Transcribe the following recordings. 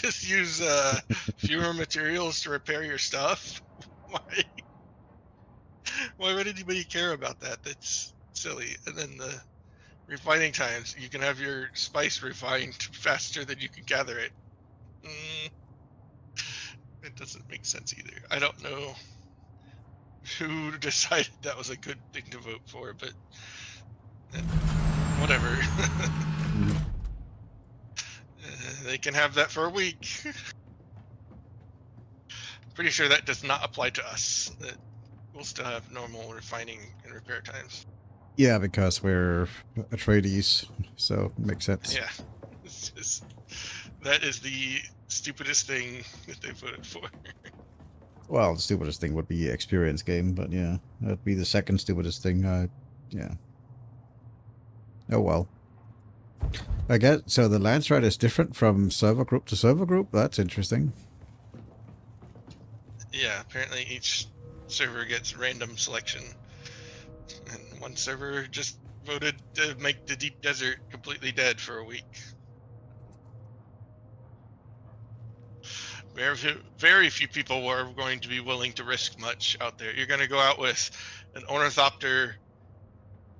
just use fewer materials to repair your stuff? Why? Why would anybody care about that? That's silly. And then the refining times, you can have your spice refined faster than you can gather it. Mm, it doesn't make sense either. I don't know who decided that was a good thing to vote for, but uh, whatever. They can have that for a week. Pretty sure that does not apply to us. That we'll still have normal refining and repair times. Yeah, because we're Atreides, so it makes sense. Yeah, it's just, that is the stupidest thing that they voted for. Well, the stupidest thing would be experience game, but yeah, that'd be the second stupidest thing. Yeah. Oh well. I guess so. The Lance Ride is different from server group to server group. That's interesting. Yeah, apparently each server gets random selection, and one server just voted to make the deep desert completely dead for a week. Very few people were going to be willing to risk much out there. You're going to go out with an ornithopter,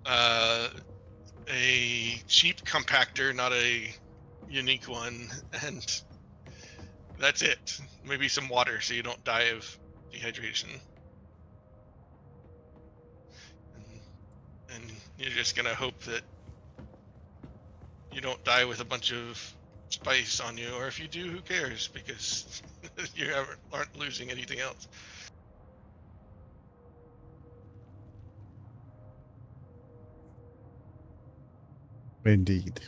a cheap compactor, not a unique one, and that's it. Maybe some water so you don't die of dehydration. And, and you're just going to hope that you don't die with a bunch of spice on you, or if you do, who cares? Because you aren't losing anything else. Indeed.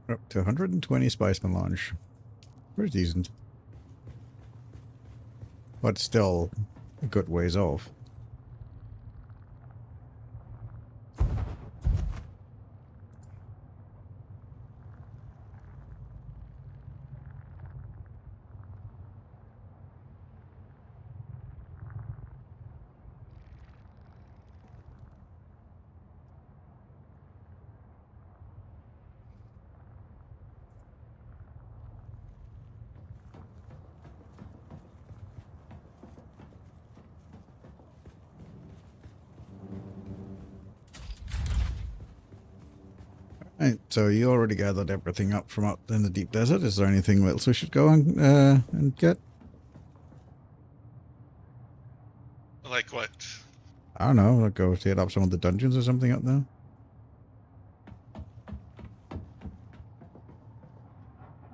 Up to 120 spice melange. Pretty decent. But still a good ways off. Right, so you already gathered everything up from up in the deep desert. Is there anything else we should go and get? Like what? I don't know. Like go hit up some of the dungeons or something up there.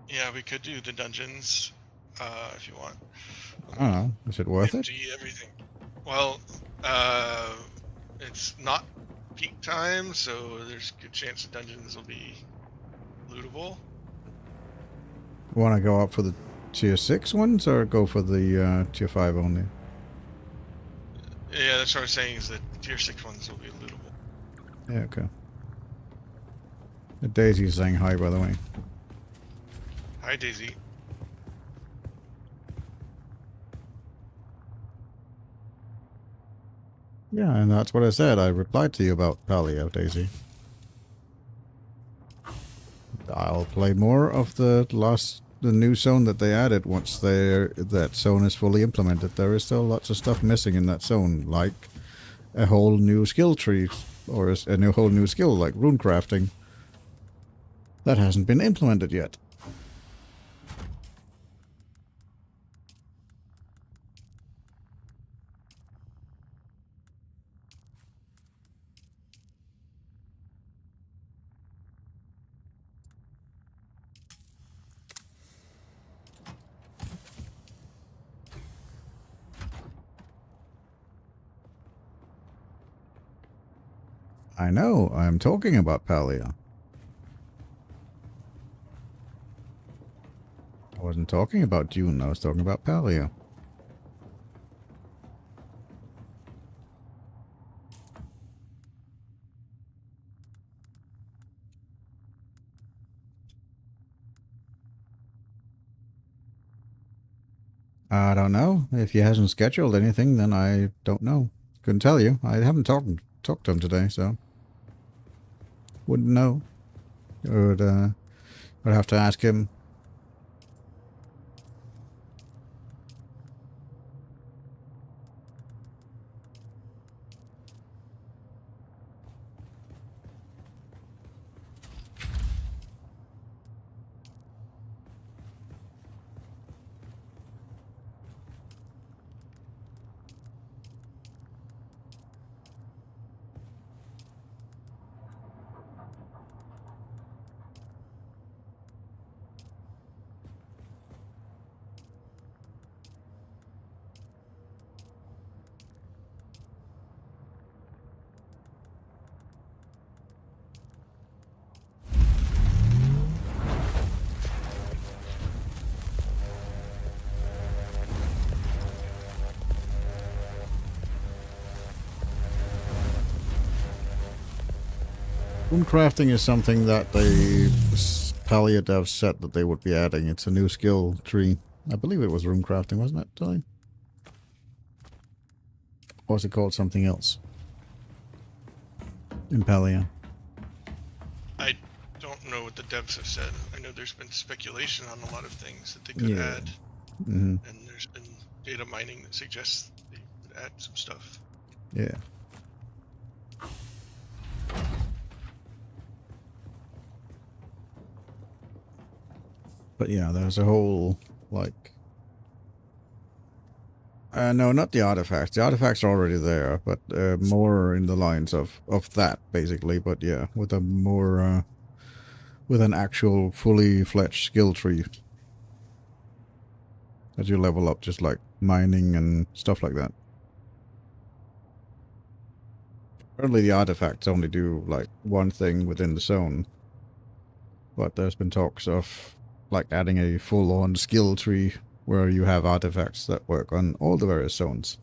Yeah, we could do the dungeons if you want. I don't know. Is it worth it? Empty everything. Well, it's not peak time, so there's a good chance the dungeons will be lootable. Want to go up for the tier 6 ones or go for the tier 5 only? Yeah, that's what I was saying, is that tier 6 ones will be lootable. Yeah, okay. Daisy's saying hi, by the way. Hi, Daisy. Yeah, and that's what I said. I replied to you about Paleo, Daisy. I'll play more of the new zone that they added once that zone is fully implemented. There is still lots of stuff missing in that zone, like a whole new skill tree, or a whole new skill like rune crafting. That hasn't been implemented yet. I know, I'm talking about Palia. I wasn't talking about Dune, I was talking about Palia. I don't know. If he hasn't scheduled anything, then I don't know. Couldn't tell you. I haven't talked to him today, so wouldn't know. Would have to ask him. Rune crafting is something that they Palia devs said that they would be adding. It's a new skill tree. I believe it was rune crafting, wasn't it, Tilly? Or was it called something else? In Palia. I don't know what the devs have said. I know there's been speculation on a lot of things that they could add. Mm-hmm. And there's been data mining that suggests they could add some stuff. Yeah. But yeah, there's a whole, like... no, not the artifacts. The artifacts are already there, but more in the lines of that, basically. But yeah, with a more... with an actual fully fledged skill tree. As you level up, just like mining and stuff like that. Currently the artifacts only do like one thing within the zone. But there's been talks of like adding a full-on skill tree where you have artifacts that work on all the various zones.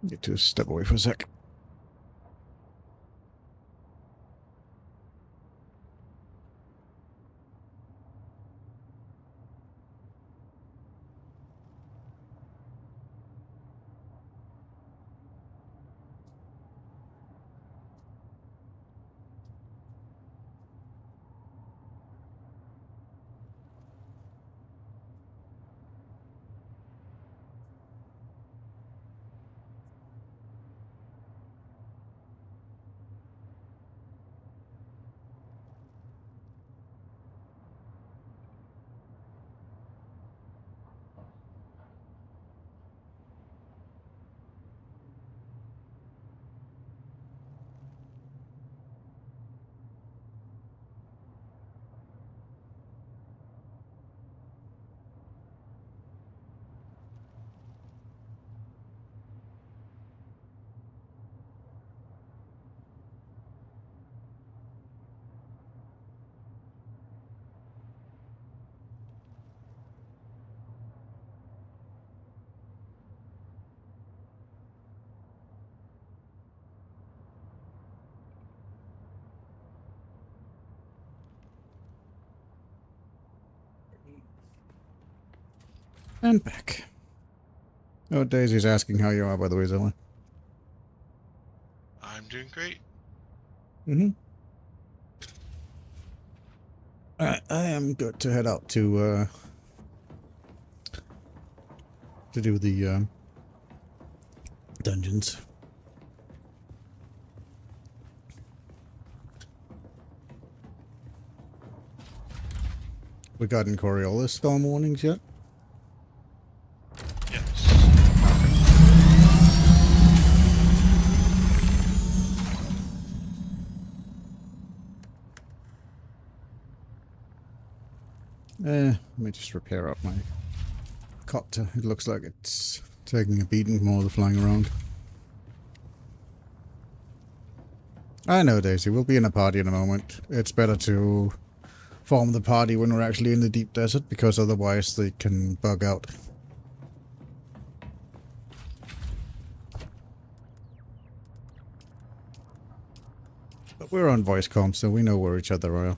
Need to step away for a sec. And back. Oh, Daisy's asking how you are, by the way, Zilla. I'm doing great. Mm-hmm. I am good to head out to do the dungeons. we gotten Coriolis storm warnings yet? Yes. Let me just repair up my copter. It looks like it's taking a beating from all the flying around. I know, Daisy. We'll be in a party in a moment. It's better to form the party when we're actually in the deep desert, because otherwise they can bug out. But we're on voice comm, so we know where each other are.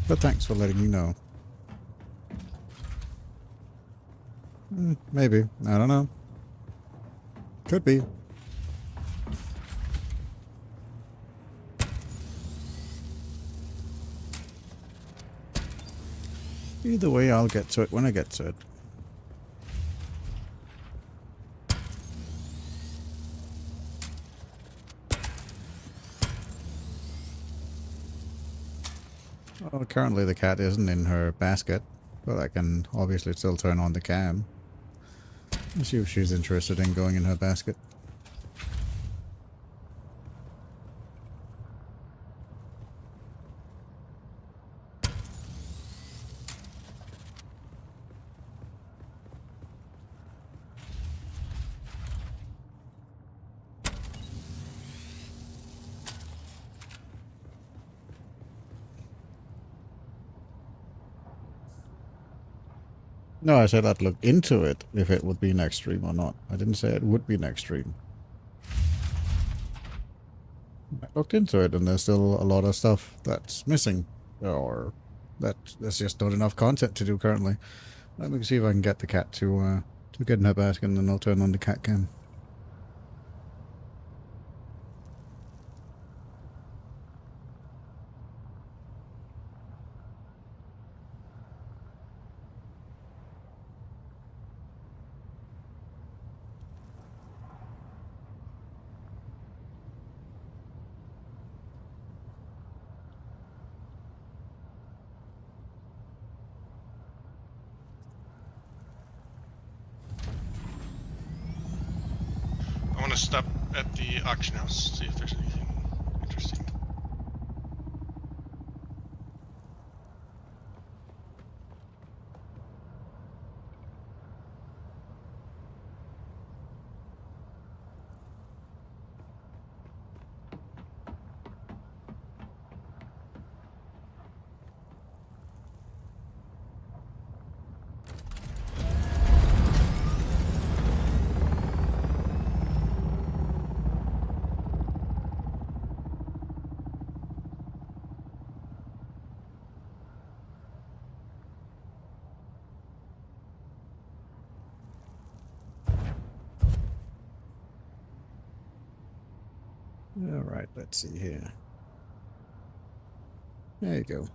But thanks for letting me know. Maybe. I don't know. Could be. Either way, I'll get to it when I get to it. Well, currently the cat isn't in her basket, but I can obviously still turn on the cam. Let's see if she's interested in going in her basket. No, I said I'd look into it if it would be next stream or not. I didn't say it would be next stream. I looked into it and there's still a lot of stuff that's missing. Or that there's just not enough content to do currently. Let me see if I can get the cat to get in her basket, and then I'll turn on the cat cam. I want to stop at the auction house, see if there's anything interesting. Alright, let's see here. There you go.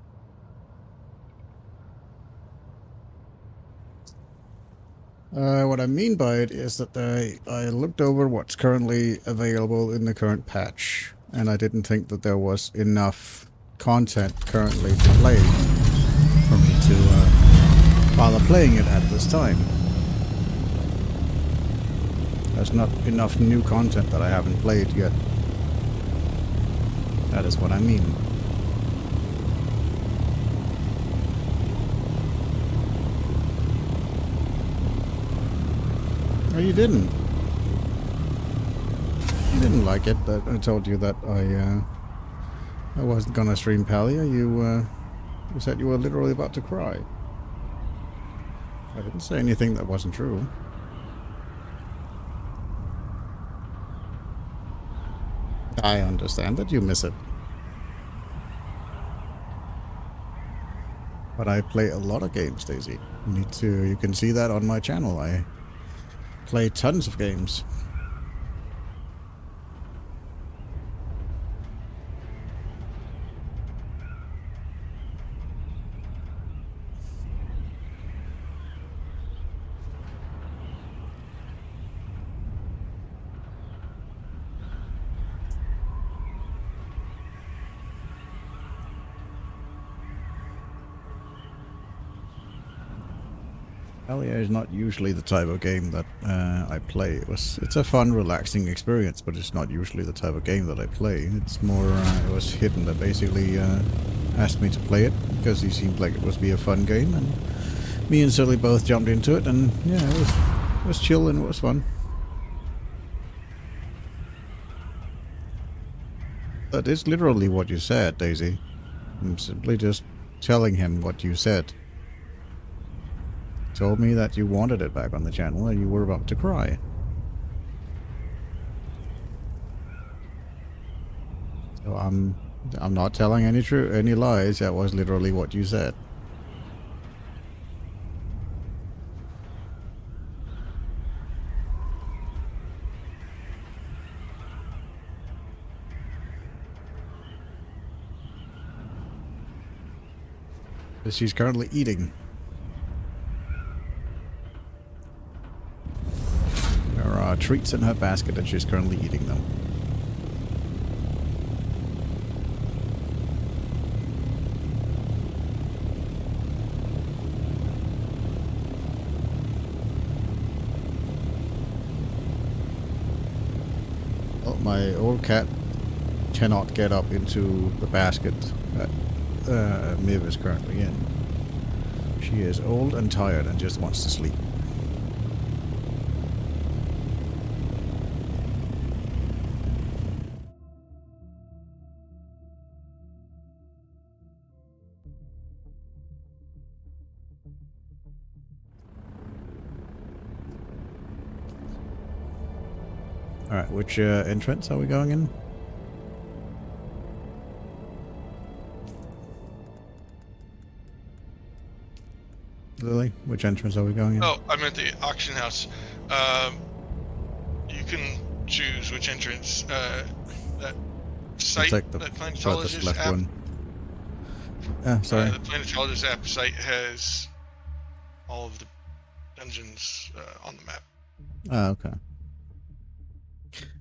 What I mean by it is that I looked over what's currently available in the current patch, and I didn't think that there was enough content currently to play for me to bother playing it at this time. There's not enough new content that I haven't played yet. That is what I mean. Oh, you didn't? You didn't like it, that I told you that I wasn't gonna stream Palia. You said you were literally about to cry. I didn't say anything that wasn't true. I understand that you miss it. But I play a lot of games, Daisy. You can see that on my channel. I play tons of games. Alia is not usually the type of game that I play. It's a fun, relaxing experience, but it's not usually the type of game that I play. It's more, it was Hidden that basically asked me to play it because he seemed like it was be a fun game, and me and Sully both jumped into it, and yeah, it was chill and it was fun. That is literally what you said, Daisy. I'm simply just telling him what you said. Told me that you wanted it back on the channel and you were about to cry. So I'm not telling any lies. That was literally what you said. She's currently eating. There are treats in her basket and she's currently eating them. Well, my old cat cannot get up into the basket that Miv is currently in. She is old and tired and just wants to sleep. Alright, which entrance are we going in? Lily, which entrance are we going in? Oh, I'm at the auction house. You can choose which entrance. That site, like the that furthest planetologist left app. one. Ah, sorry. The planetologist app site has all of the dungeons on the map. Ah, okay.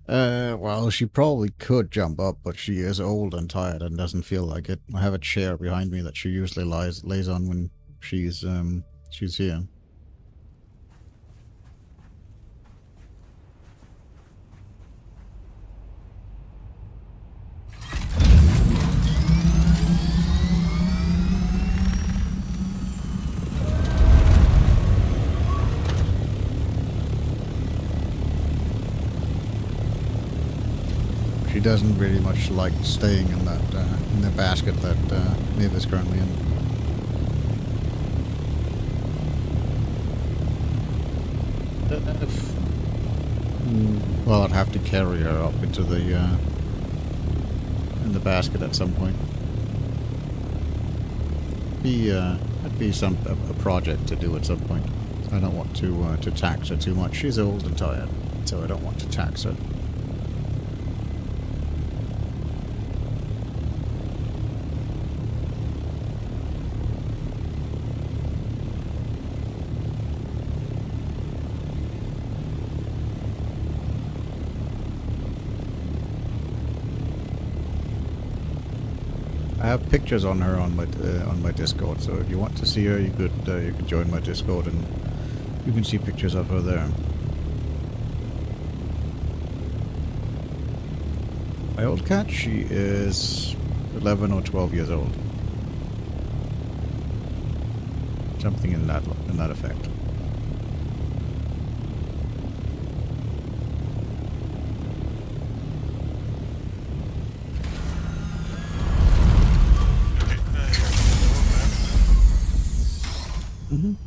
Well, she probably could jump up, but she is old and tired and doesn't feel like it. I have a chair behind me that she usually lays on when she's here. She doesn't really much like staying in that in the basket that Maeve is currently in. Well, I'd have to carry her up into the in the basket at some point. It'd be a project to do at some point. I don't want to tax her too much. She's old and tired, so I don't want to tax her. I have pictures on her on my Discord, so if you want to see her, you could join my Discord and you can see pictures of her there. My old cat, she is 11 or 12 years old, something in that effect.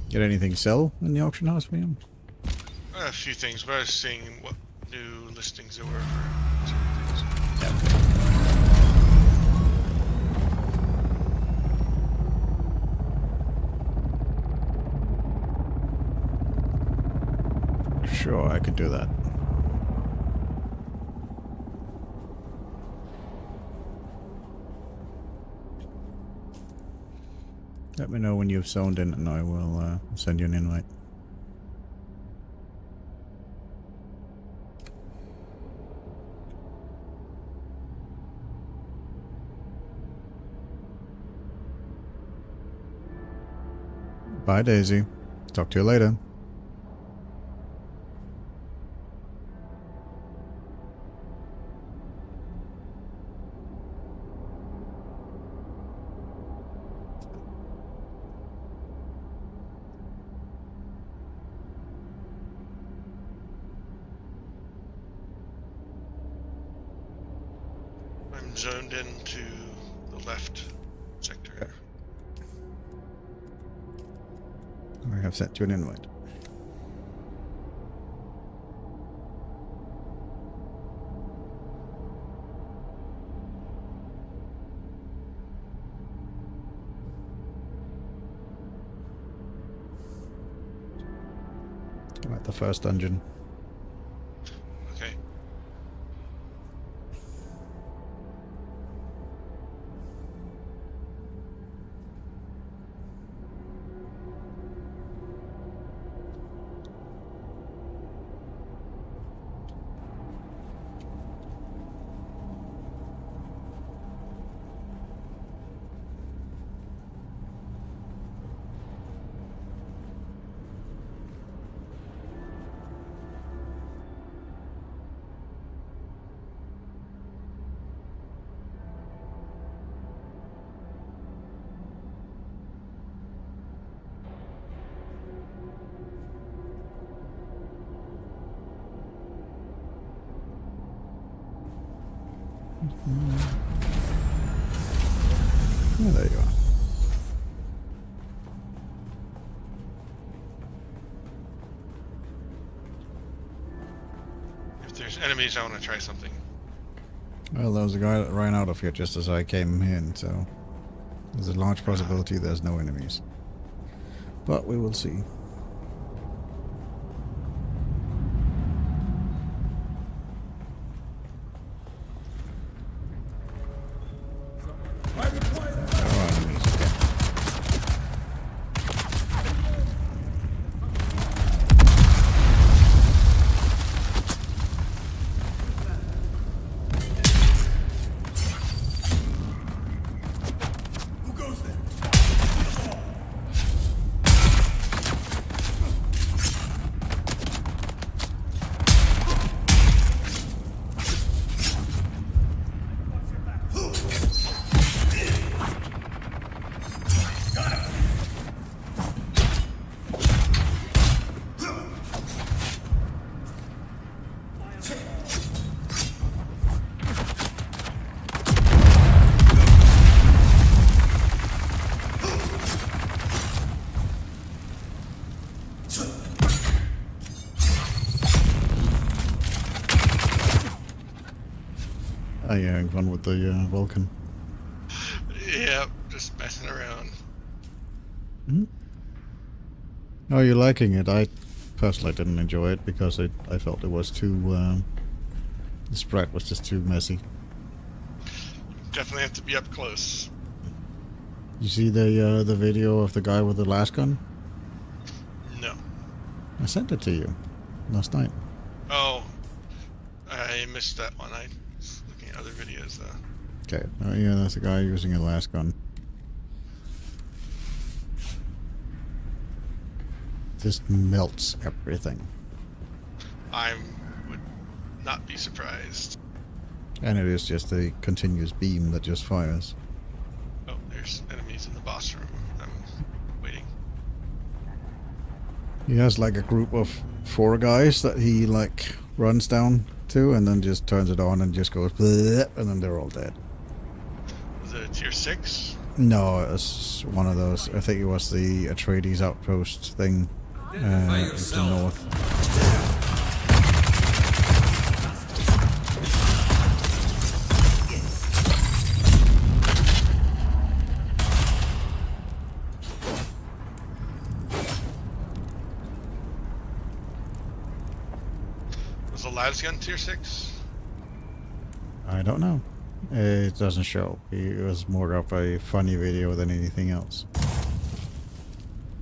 Get anything sell in the auction house, William? A few things, but I was seeing what new listings there were for certain things. Yeah. Sure, I could do that. Let me know when you've zoned in and I will send you an invite. Bye, Daisy. Talk to you later. I'm zoned into the left sector. I have sent you an invite. I'm at the first dungeon. Okay. Oh, there you are. If there's enemies, I want to try something. Well, there was a guy that ran out of here just as I came in, so there's a large possibility there's no enemies. But we will see. There are enemies again. Who goes there? Oh yeah, having fun with the Vulcan. Yeah, just messing around. Hmm? Oh, you're liking it? I personally didn't enjoy it because I felt it was too... the sprite was just too messy. Definitely have to be up close. You see the video of the guy with the last gun? No. I sent it to you last night. Oh, I missed that one. I was looking at other videos though. Okay, yeah, that's a guy using a last gun. Just melts everything. I would not be surprised. And it is just a continuous beam that just fires. Oh, there's enemies in the boss room. I'm waiting. He has like a group of 4 guys that he like runs down to and then just turns it on and just goes bleh, and then they're all dead. Was it a tier 6? No, it's one of those. I think it was the Atreides outpost thing. It's the north. Was the lasgun tier 6? I don't know. It doesn't show. It was more of a funny video than anything else.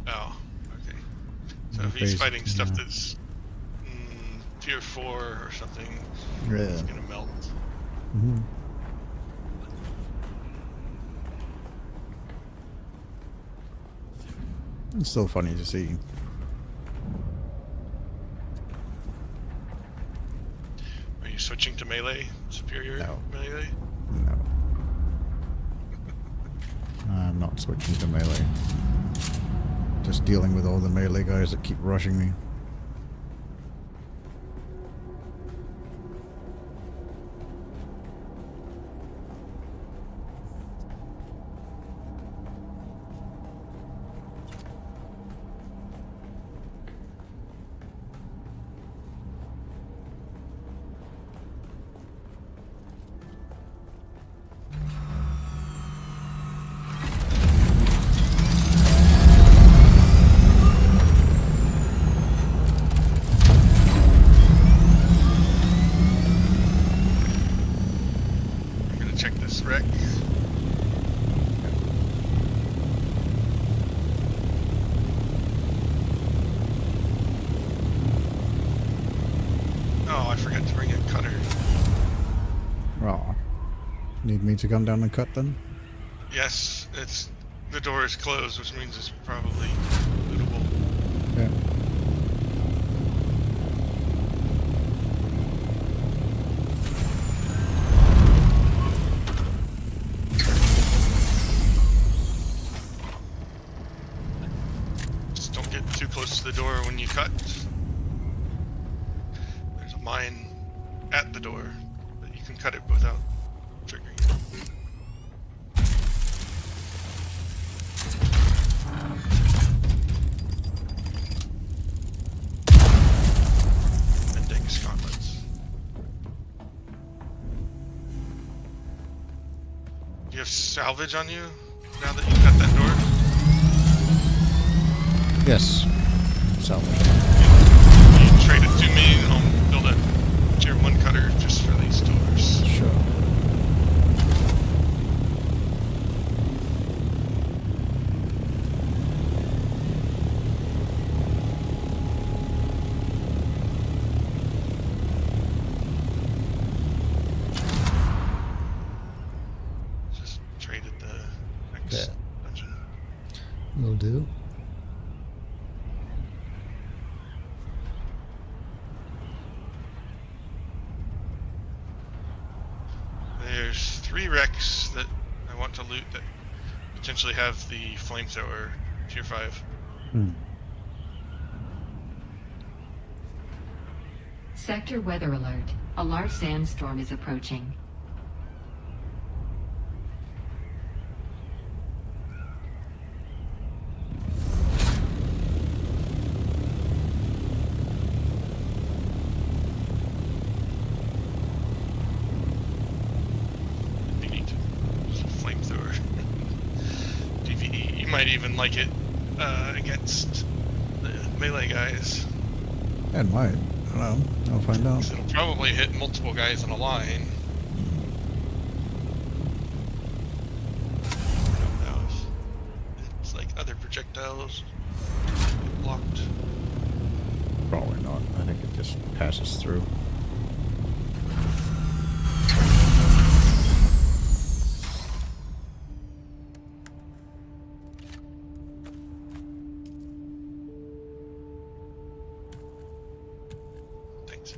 Oh, okay. So Yeah, if he's fighting basically, stuff yeah. that's tier 4 or something, Yeah. it's gonna melt. Mm-hmm. It's still funny to see. switching to melee? Superior No. melee? No. I'm not switching to melee. Just dealing with all the melee guys that keep rushing me. I'm gonna check this wreck. Oh, I forgot to bring a cutter. Raw. Need me to come down and cut them? Yes, the door is closed, which means it's probably lootable. Yeah. Just don't get too close to the door when you cut. There's a mine at the door, but you can cut it without triggering it. Index gauntlets. Do you have salvage on you now that you cut that door? Yes. So. You trade it to me, and I'll build a tier 1 cutter just for these doors. Sure. Just trade at the next Yeah. dungeon. Will do. There's 3 wrecks that I want to loot that potentially have the flamethrower tier 5. Hmm. Sector weather alert. A large sandstorm is approaching. Be neat. Just a flamethrower. DVE. You might even like it against the melee guys. It might. I don't know. I'll find out. 'Cause it'll probably hit multiple guys in a line. I don't know if it's like other projectiles get blocked. Probably not. I think it just passes through. Thanks.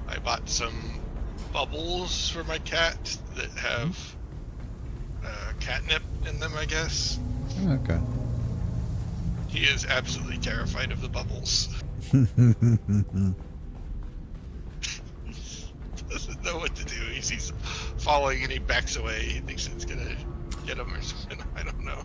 I bought some bubbles for my cat that have catnip in them, I guess. Okay. He is absolutely terrified of the bubbles. Doesn't know what to do. He sees falling and he backs away. He thinks it's gonna get him or something. I don't know.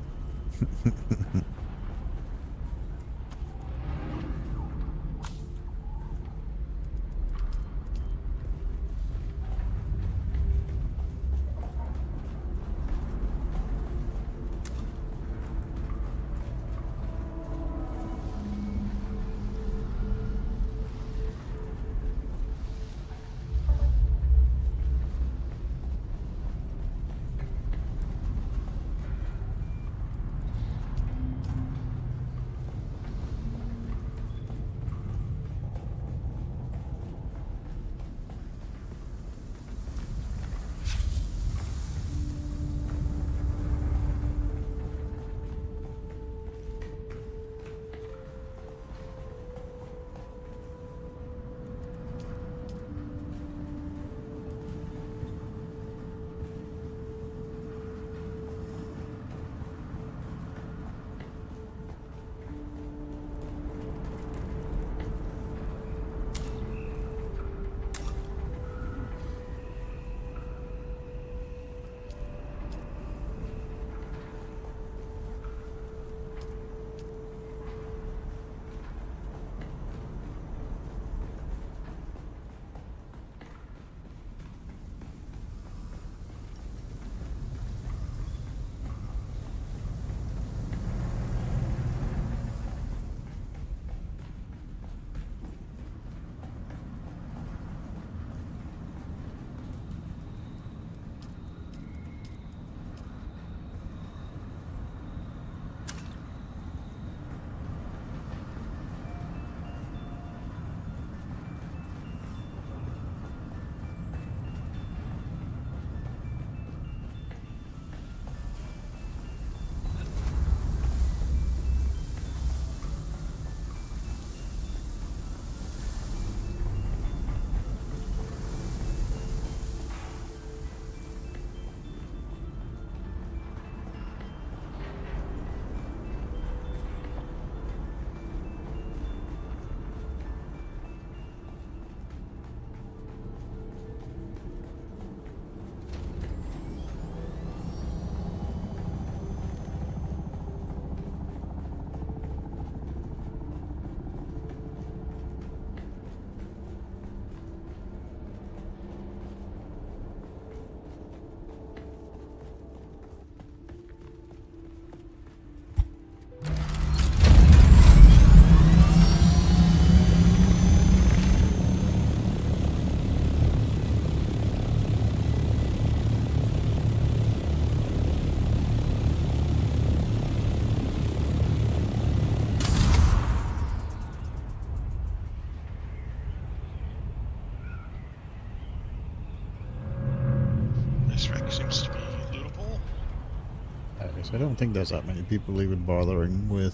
Yes, I don't think there's that many people even bothering with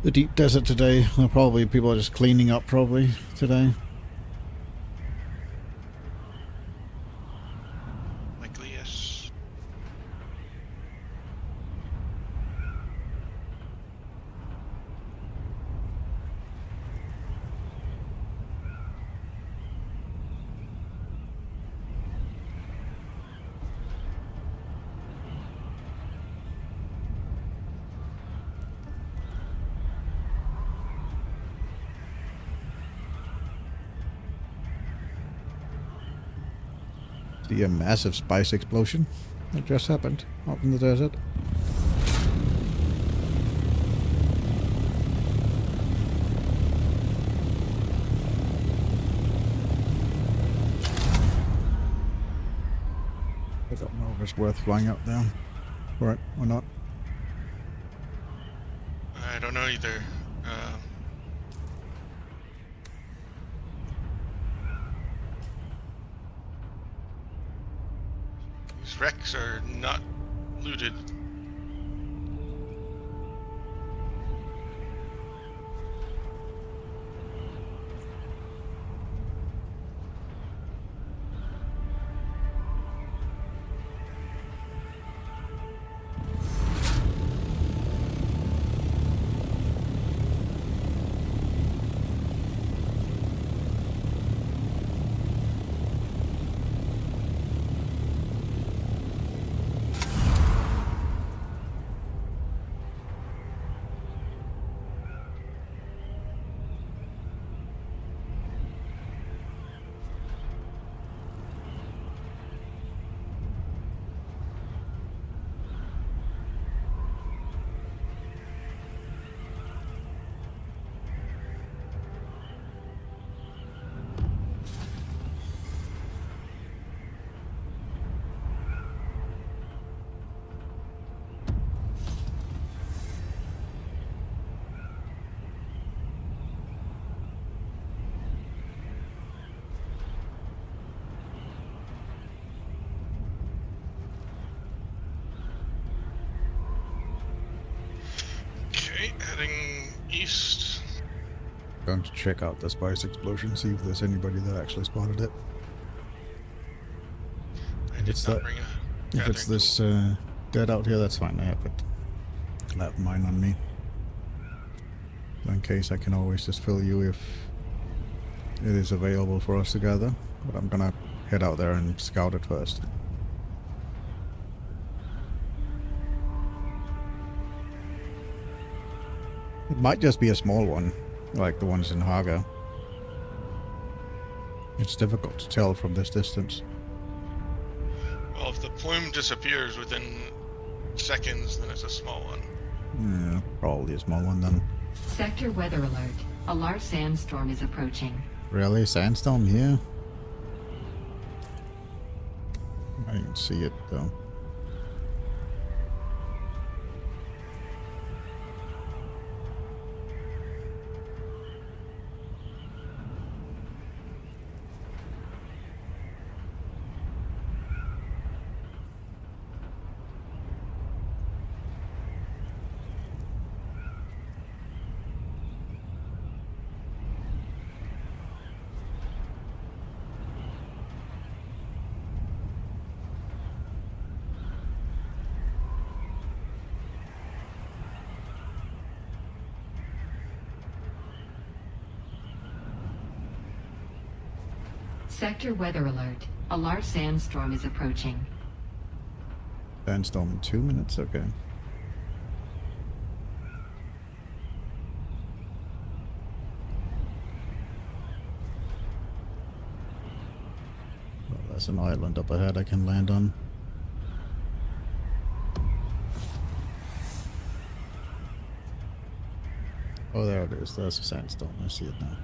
the deep desert today. Probably people are just cleaning up probably today. Likely, yes. See a massive spice explosion that just happened out in the desert. I don't know if it's worth flying out there for it or not. I don't know either. These wrecks are not looted. Okay, heading east. Going to check out the spice explosion, see if there's anybody that actually spotted it. I did it's not that- bring a If it's gathering this tool. dead out here, that's fine. I have it. I have mine on me. So in case, I can always just fill you if it is available for us to gather. But I'm gonna head out there and scout it first. It might just be a small one, like the ones in Haga. It's difficult to tell from this distance. Well, if the plume disappears within seconds, then it's a small one. Yeah, probably a small one then. Sector weather alert. A large sandstorm is approaching. Really? Sandstorm here? I didn't see it though. Sector weather alert. A large sandstorm is approaching. Sandstorm in 2 minutes? Okay. Well, there's an island up ahead I can land on. Oh, there it is. There's a sandstorm. I see it now.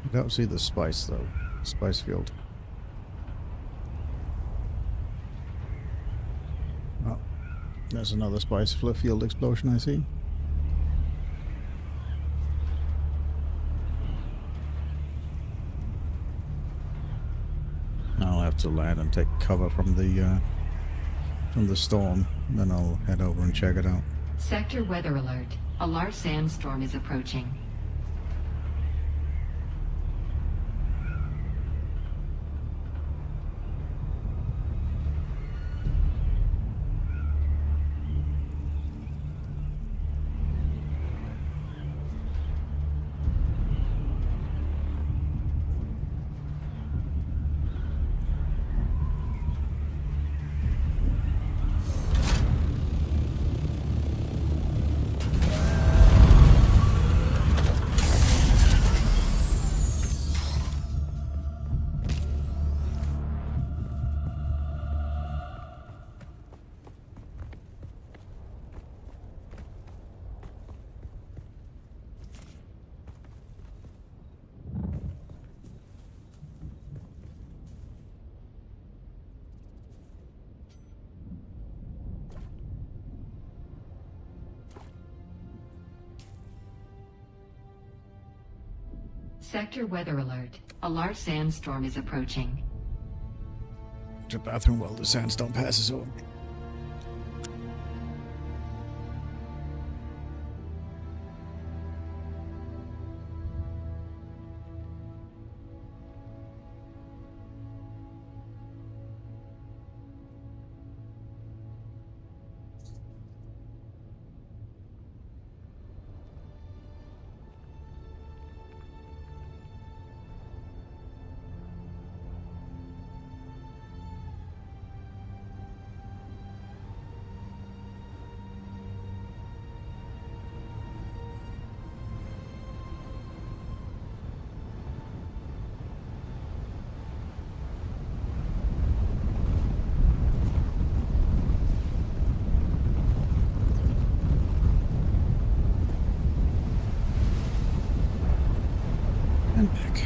I don't see the spice though. Spice field. Oh, there's another spice field explosion I see. I'll have to land and take cover from the storm. Then I'll head over and check it out. Sector weather alert. A large sandstorm is approaching. Sector weather alert. A large sandstorm is approaching. To the bathroom while the sandstorm passes over. And back.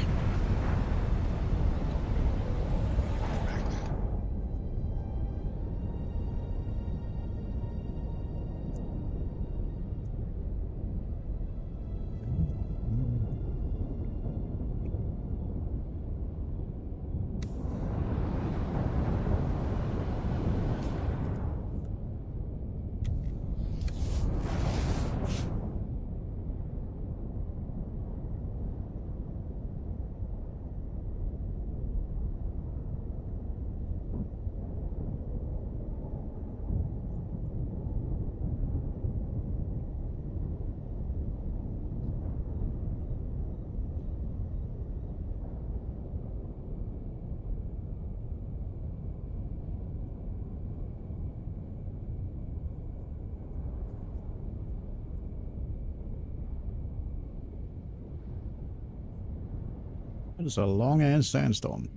It's a long-ass sandstorm.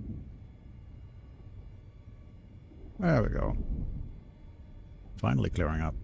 There we go. Finally clearing up.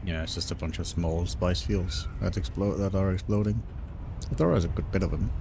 Yeah, it's just a bunch of small spice fields that explode that are exploding. But there is a good bit of them.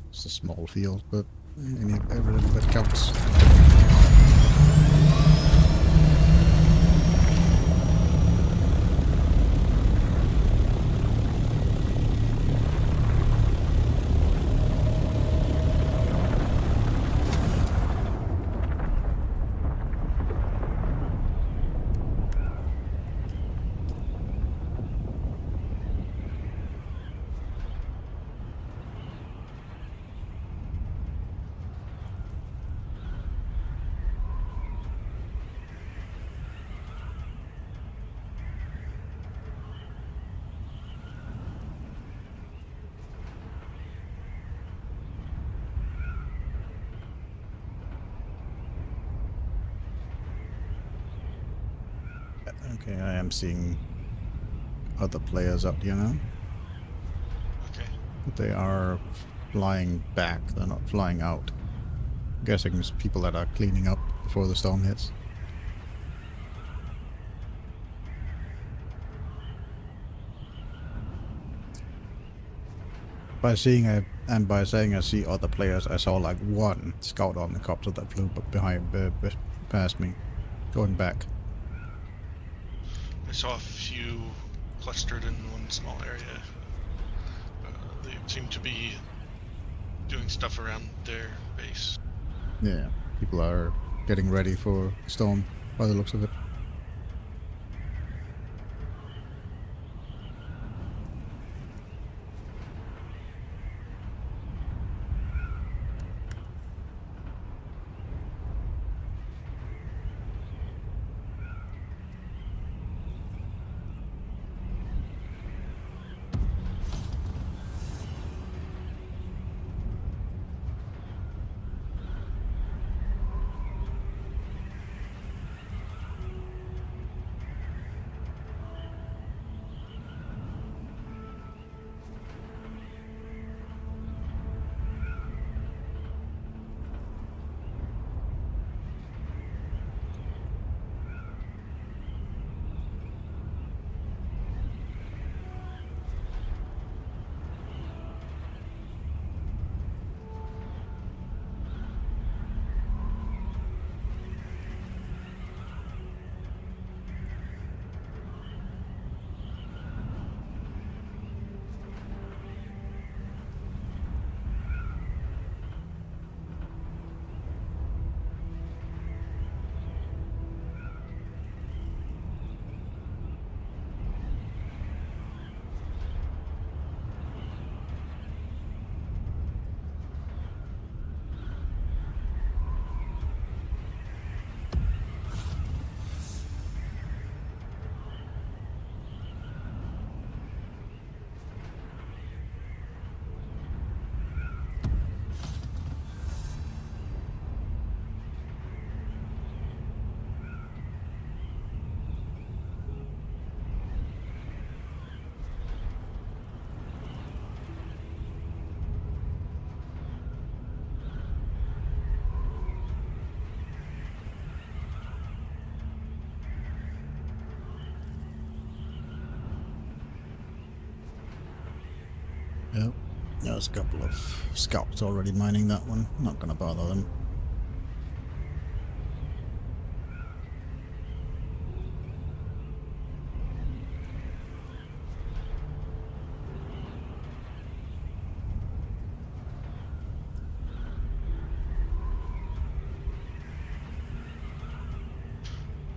It's a small field, but every little bit counts. Okay, I am seeing other players up here now. Okay. But they are flying back, they're not flying out. I'm guessing it's people that are cleaning up before the storm hits. By saying I see other players, I saw like one scout on the copter that flew past me, going back. I saw a few clustered in one small area. They seem to be doing stuff around their base. Yeah, people are getting ready for the storm by the looks of it. Yep. There's a couple of scouts already mining that one. Not gonna bother them.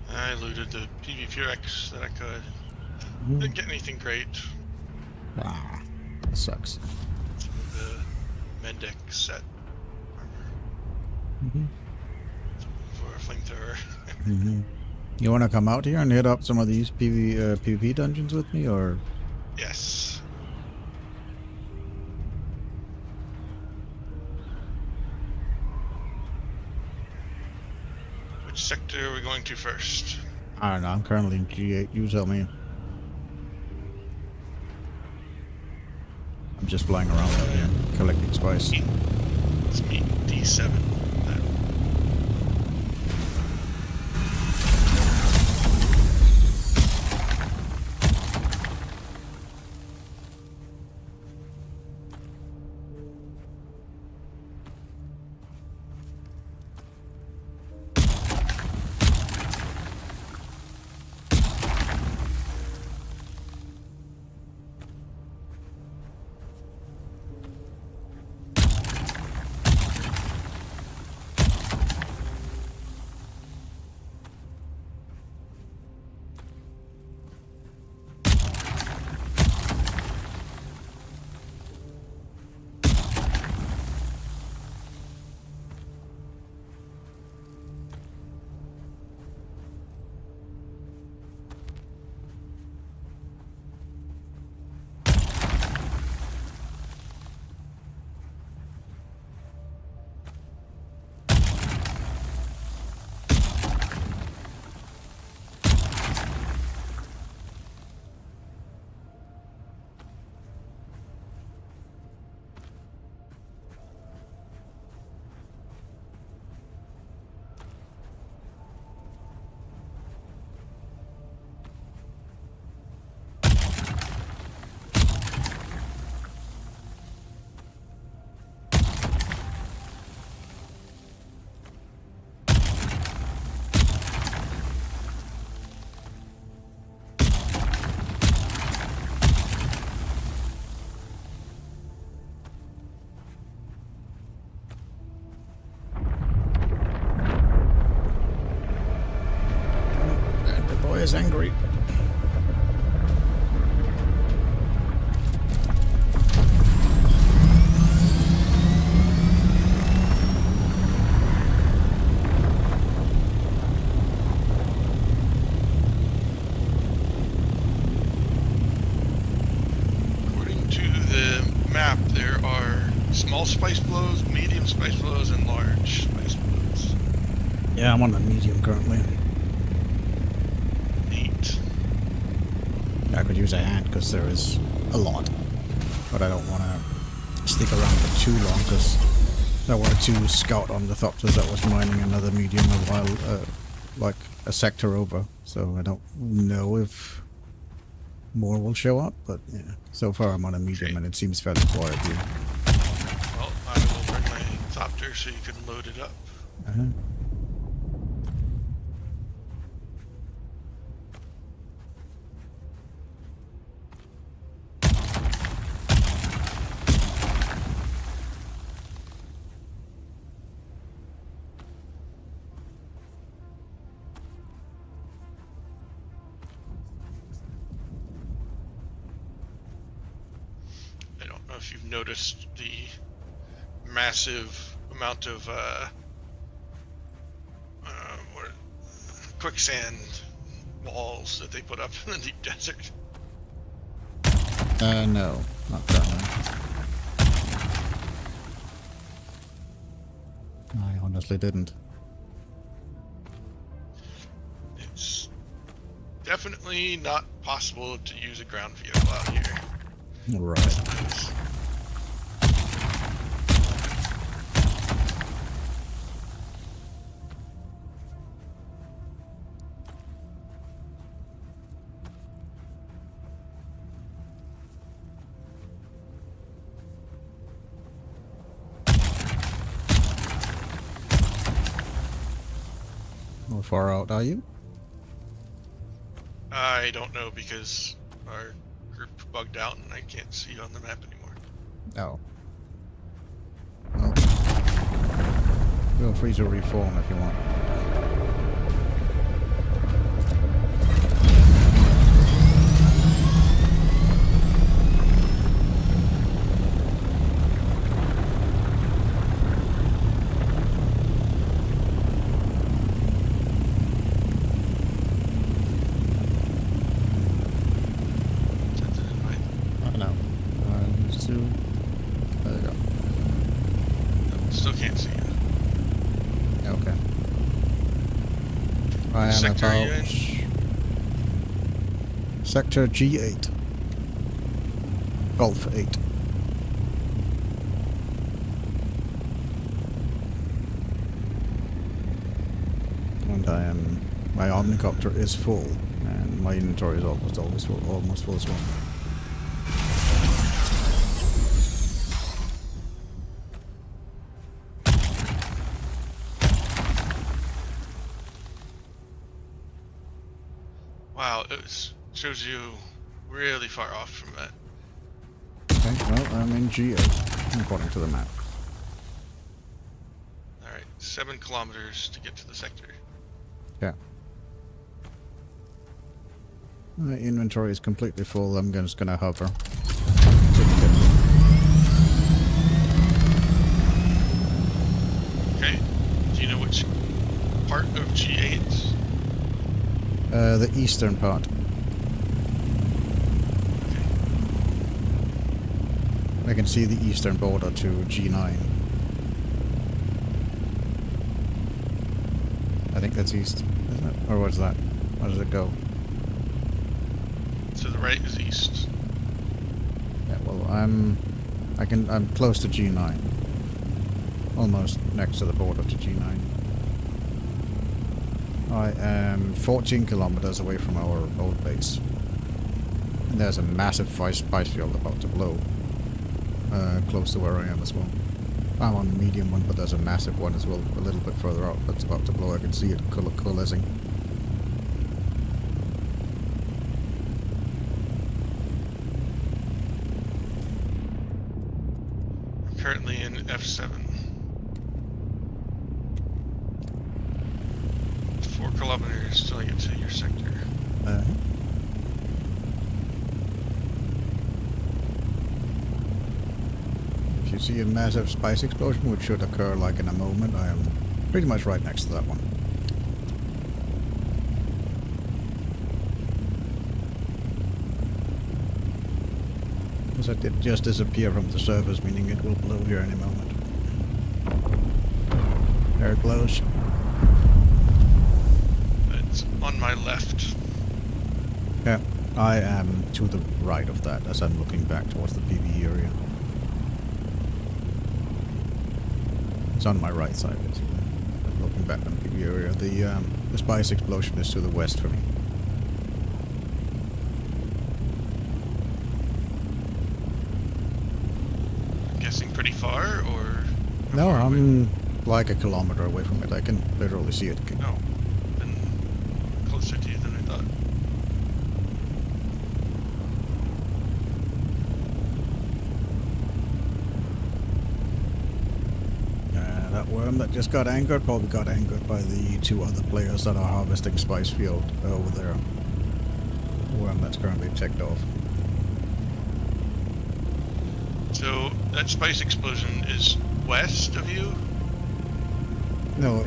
I looted the PvPX that I could. Mhm. Didn't get anything great. Ah, that sucks. Some of the Mendek set armor Mm-hmm. for a flamethrower. Mm-hmm. You want to come out here and hit up some of these PvP dungeons with me, or? Yes. Which sector are we going to first? I don't know. I'm currently in G8. You tell me. I'm just flying around out here, collecting spice. Let's meet D7. Then. And the boy is angry. According to the map, there are small spice blows, medium spice blows, and large spice blows. Yeah, I'm on the medium currently. Neat. I could use a hand because there is a lot, but I don't want to stick around for too long because I wanted to scout on the ornithopters that was mining another medium a while, like a sector over. So I don't know if more will show up, but yeah. So far I'm on a medium Okay. and it seems fairly quiet here. Well, I will bring my thopter so you can load it up. Uh-huh. I don't know if you've noticed the massive amount of what, quicksand walls that they put up in the deep desert. No, not currently. I honestly didn't. It's definitely not possible to use a ground vehicle out here. Right. It's- far out are you? I don't know because our group bugged out and I can't see you on the map anymore. Oh. Well, feel free to reform if you want. Sent an invite. I know. There you go. No, still can't see you. Okay. I am Sector are you about Sector G8. Golf 8. And I am... My ornithopter is full, and my inventory is almost full as well. Wow, shows you really far off from that. Okay, well, I'm in G8, according to the map. Alright, 7 kilometers to get to the sector. Yeah. My inventory is completely full. I'm just gonna hover. Okay, do you know which part of G8? The eastern part. Okay. I can see the eastern border to G9. I think that's east, isn't it? Or what's that? How does it go? To the right is east. Yeah, well, I'm close to G9. Almost next to the border to G9. I am 14 kilometers away from our old base. And there's a massive spice field about to blow. Close to where I am as well. I'm on the medium one, but there's a massive one as well, a little bit further out that's about to blow. I can see it coalescing. I'm currently in F7. 4 kilometers till I get to your sector. If you see a massive spice explosion, which should occur like in a moment, I am pretty much right next to that one. Because it did just disappear from the surface, meaning it will blow here any moment. There it blows. It's on my left. Yeah, I am to the right of that as I'm looking back towards the PV area. It's on my right side, basically. I'm looking back on the PV area. The spice explosion is to the west for me. I'm guessing pretty far, or... how No, far away? I'm like a kilometer away from it. I can literally see it. No, then closer to you than I thought. That worm that just got angered probably got angered by the 2 other players that are harvesting spice field over there. The worm that's currently ticked off. So, that spice explosion is west of you? No,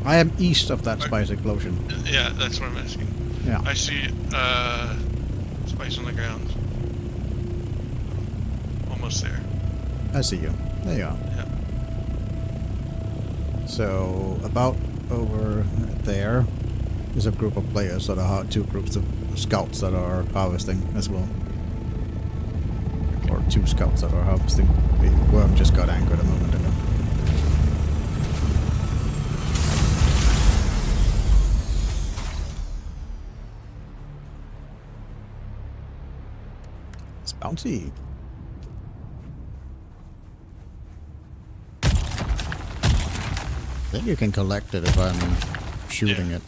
I am east of that Are- spice explosion. Yeah, that's what I'm asking. Yeah. I see, spice on the ground. Almost there. I see you. There you are. Yeah. So, about over there is a group of players that are 2 groups of scouts that are harvesting as well. Or 2 scouts that are harvesting. The worm just got angered a moment ago. It's bouncy. I think you can collect it if I'm shooting it.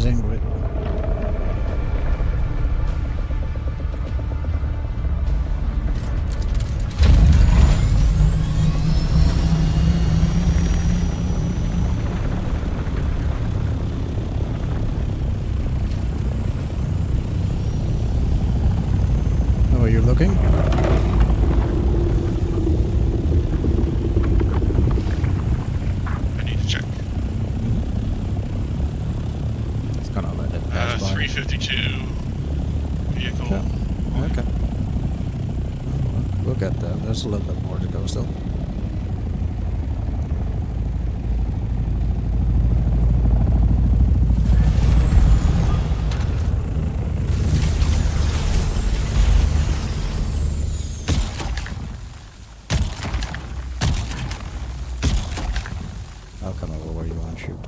Ingrid. Oh, are you looking? I need to check. It's gonna let it pass by. 352 vehicle. Yeah. Okay. We'll get there. There's a little bit more to go still. I'll come over where you want to shoot.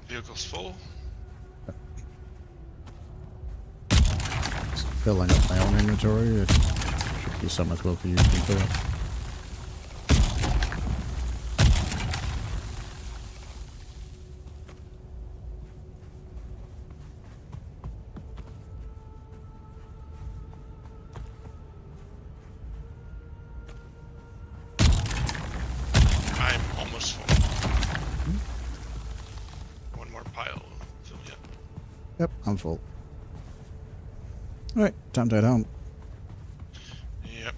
Vehicle's full. Just filling up my own inventory. It should be some as well for you to fill up. I'm almost full. One more pile. So, yeah. Yep, I'm full. Alright, time to head home. Yep.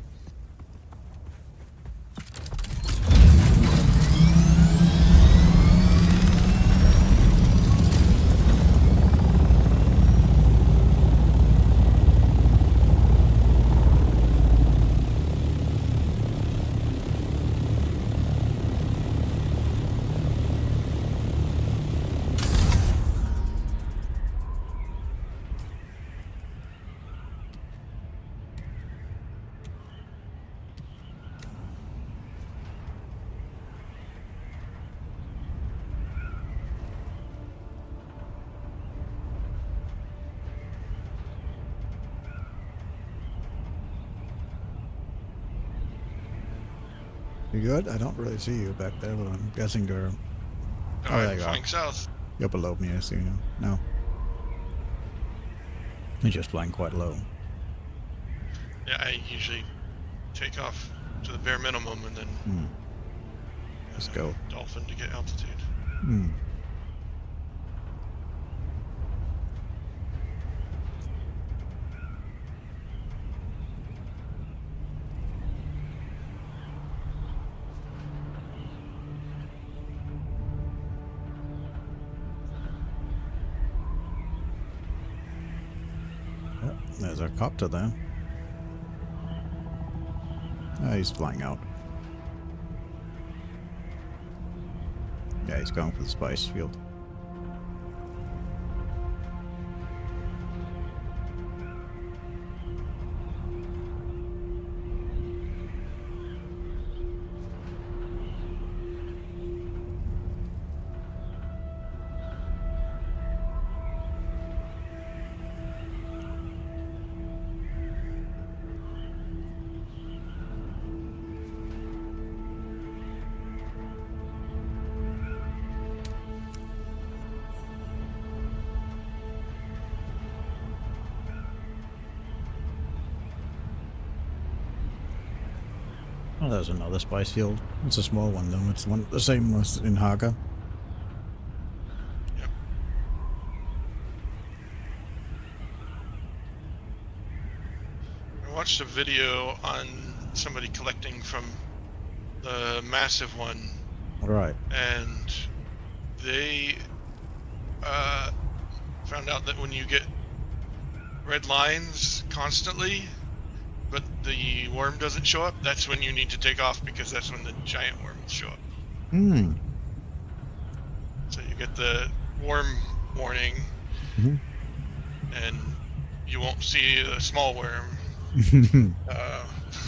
You good? I don't really see you back there, but I'm guessing you're... Oh, there I'm you are. flying south. You're below me, I see you. No. You're just flying quite low. Yeah, I usually take off to the bare minimum and then Let's go. dolphin to get altitude. there's a copter there. Ah, he's flying out. Yeah, he's going for the spice field. Oh, there's another spice field. It's a small one though. It's the same as in Haga. Yep. I watched a video on somebody collecting from the massive one, Right. and they found out that when you get red lines constantly, but the worm doesn't show up, that's when you need to take off, because that's when the giant worms show up. Hmm. So you get the worm warning, Mm-hmm. and you won't see a small worm.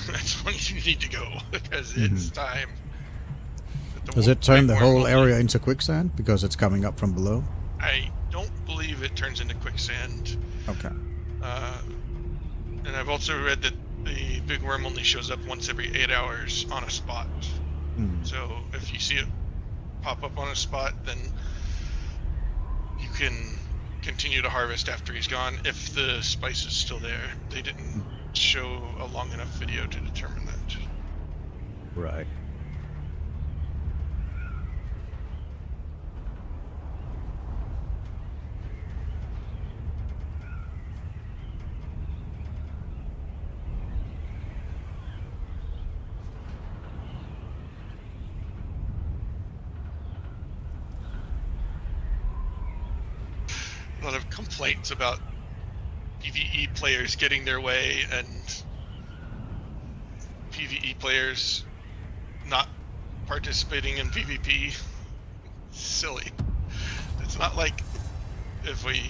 That's when you need to go, because it's time. Does it turn the big worm whole only- area into quicksand because it's coming up from below? I don't believe it turns into quicksand. Okay. And I've also read that the big worm only shows up once every 8 hours on a spot. Hmm. So if you see it pop up on a spot, then you can continue to harvest after he's gone if the spice is still there. They didn't show a long enough video to determine that. Right. A lot of complaints about PvE players getting their way and PvE players not participating in PvP. Silly. It's not like if we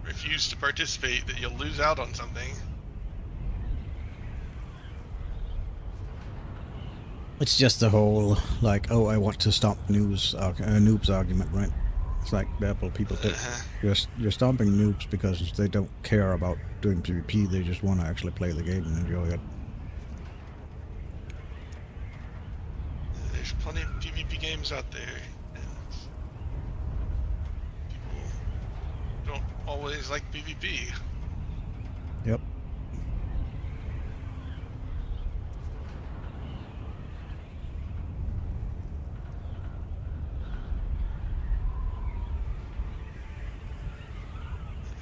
refuse to participate that you'll lose out on something. It's just the whole, like, oh, I want to stop noobs argument, right? It's like, well, people do. You're stomping noobs because they don't care about doing PvP, they just want to actually play the game and enjoy it. There's plenty of PvP games out there, and people don't always like PvP. Yep.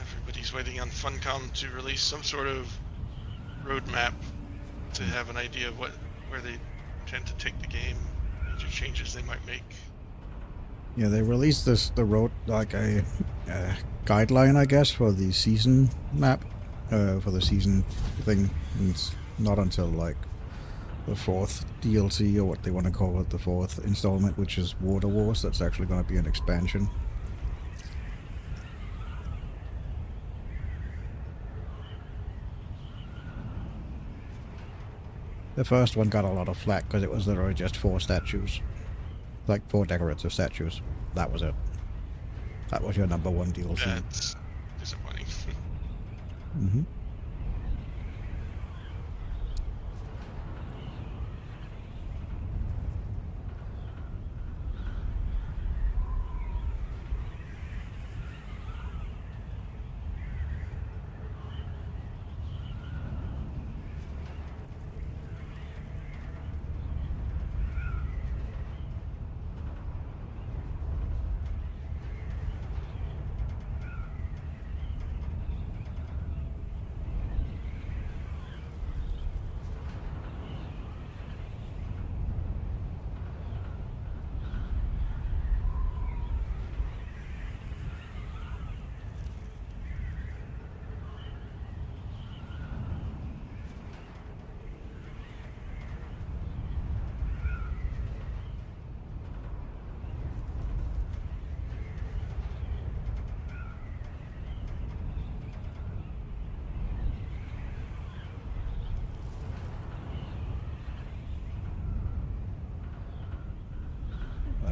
Everybody's waiting on Funcom to release some sort of roadmap to have an idea of where they intend to take the game, major changes they might make. Yeah, they released the road, like a guideline, I guess, for the season map, for the season thing. And it's not until like the fourth DLC, or what they want to call it, the fourth installment, which is Water Wars, that's actually going to be an expansion. The first one got a lot of flack because it was literally just 4 statues. Like 4 decorative statues. That was it. That was your number 1 DLC. That's disappointing. Mm-hmm.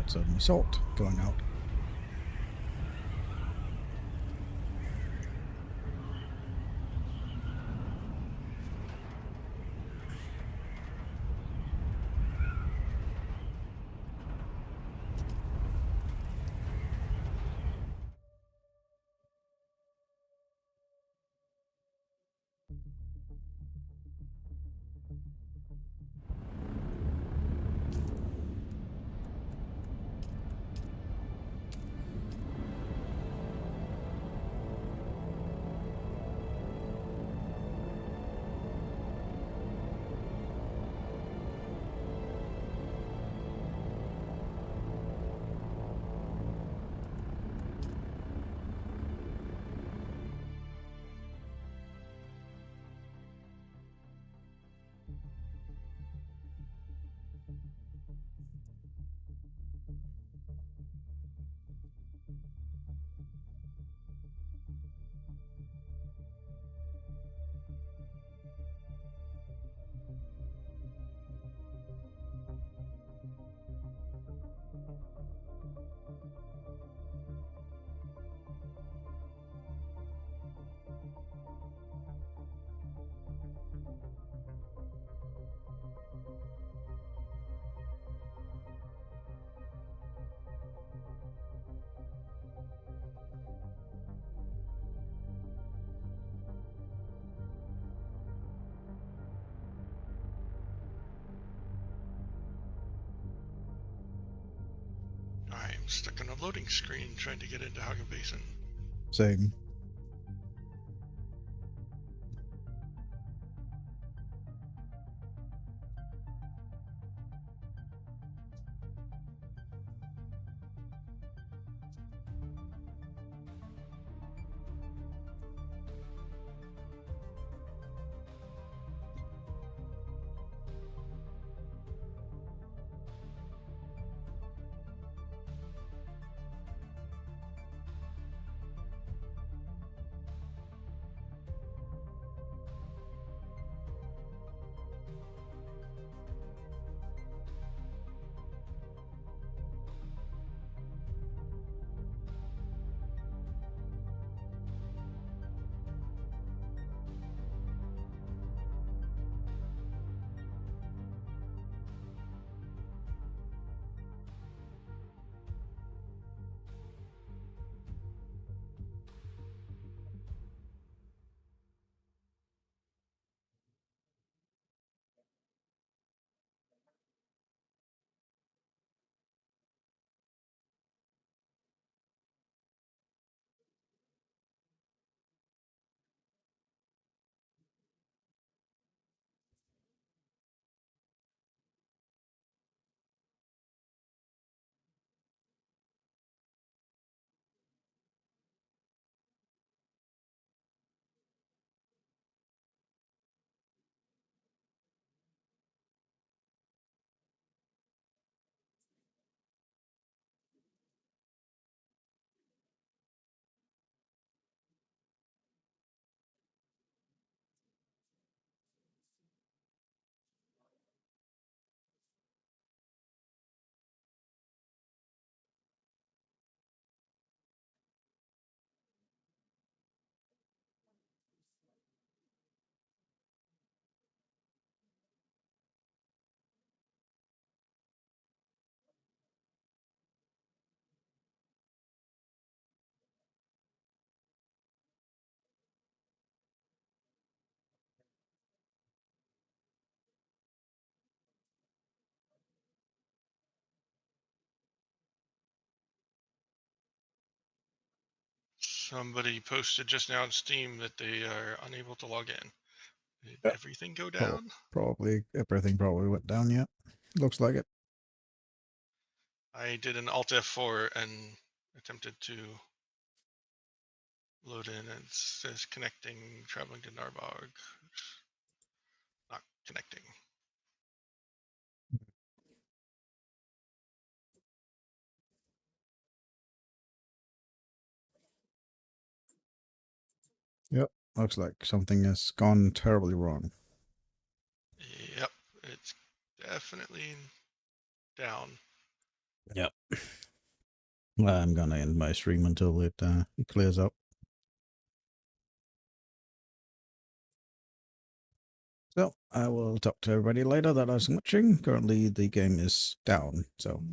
That's an assault going out. I'm stuck on a loading screen trying to get into Hagen Basin. Same. Somebody posted just now on Steam that they are unable to log in. Did Yeah. everything go down? Probably everything probably went down yet. Looks like it. I did an Alt F4 and attempted to load in, and it says connecting, traveling to Narbog. Not connecting. Yep. Looks like something has gone terribly wrong. Yep, it's definitely down. Yep. I'm gonna end my stream until it clears up. So I will talk to everybody later that I was watching. Currently the game is down, so